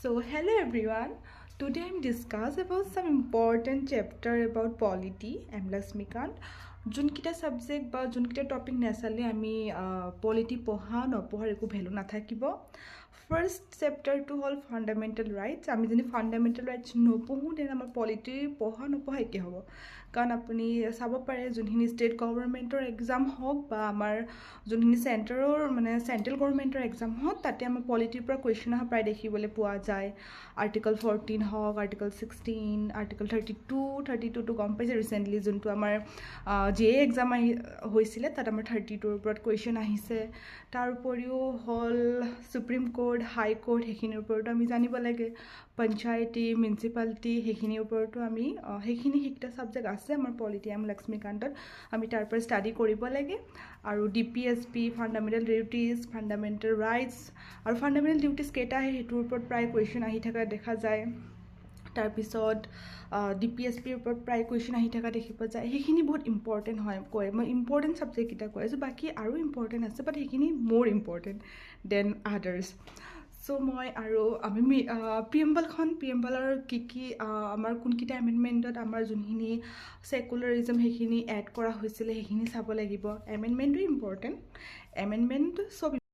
So hello everyone. Today I'm discuss about some important chapter about polity. I'm Lasmikant. যোনকিটা subject বা যোনকিটা topic নেচালে আমি polity পঢ়া নপঢ়াৰ একো ভেলু নাথাকিব ফাৰ্ষ্ট চেপ্টাৰটো হ'ল ফাণ্ডামেণ্টেল ৰাইটছ আমি যদি ফাণ্ডামেণ্টেল ৰাইটছ নপঢ়োঁ দেন আমাৰ পলিটিৰ পঢ়া নপঢ়া একে হ'ব কাৰণ আপুনি চাব পাৰে যোনখিনি ষ্টেট গভৰ্ণমেণ্টৰ এক্সাম হওক বা আমাৰ যোনখিনি চেণ্টাৰৰ মানে চেণ্ট্ৰেল গভৰ্ণমেণ্টৰ এক্সাম হওক তাতে আমাৰ পলিটিৰ পৰা কুৱেশ্যন অহা প্ৰায় দেখিবলৈ পোৱা যায় আৰ্টিকল 14 হওক আৰ্টিকল 16 আৰ্টিকল 32টো গম পাইছে ৰিচেণ্টলি যোনটো আমাৰ যে এক্সাম হৈছিলে তাত আমাৰ 32ৰ ওপৰত কুৱেশ্যন আহিছে তাৰ উপৰিও হ'ল সুপ্ৰিম কোৰ্ট হাই কোৰ্ট সেইখিনিৰ ওপৰতো আমি জানিব লাগে পঞ্চায়তী মিউনিচিপালিটি সেইখিনিৰ ওপৰতো আমি সেইখিনি শিকটা ছাবজেক্ট আছে আমাৰ পলিটি এম লক্ষ্মীকান্তত আমি তাৰ পৰা ষ্টাডি কৰিব লাগে আৰু DPSP fundamental duties fundamental rights আৰু ফাণ্ডামেণ্টেল ডিউটিজ কেইটা আহে সেইটোৰ ওপৰত প্ৰায় কুৱেশ্যন আহি থকা দেখা যায় তাৰপিছত DPSPৰ ওপৰত প্ৰায় কুৱেশ্যন আহি থকা দেখিব যায় সেইখিনি বহুত ইম্পৰ্টেণ্ট হয় কয় মই ইম্পৰ্টেণ্ট ছাবজেক্টকেইটা কৈ আছোঁ বাকী আৰু ইম্পৰ্টেণ্ট আছে বাট সেইখিনি মোৰ ইম্পৰ্টেণ্ট দেন আদাৰ্ছ চ' মই আৰু আমি প্ৰিএম্বলৰ কি আমাৰ কোনকেইটা এমেণ্ডমেণ্টত আমাৰ যোনখিনি ছেকুলাৰিজম সেইখিনি এড কৰা হৈছিলে সেইখিনি চাব লাগিব এমেণ্ডমেণ্টো ইম্পৰ্টেণ্ট এমেণ্ডমেণ্ট চব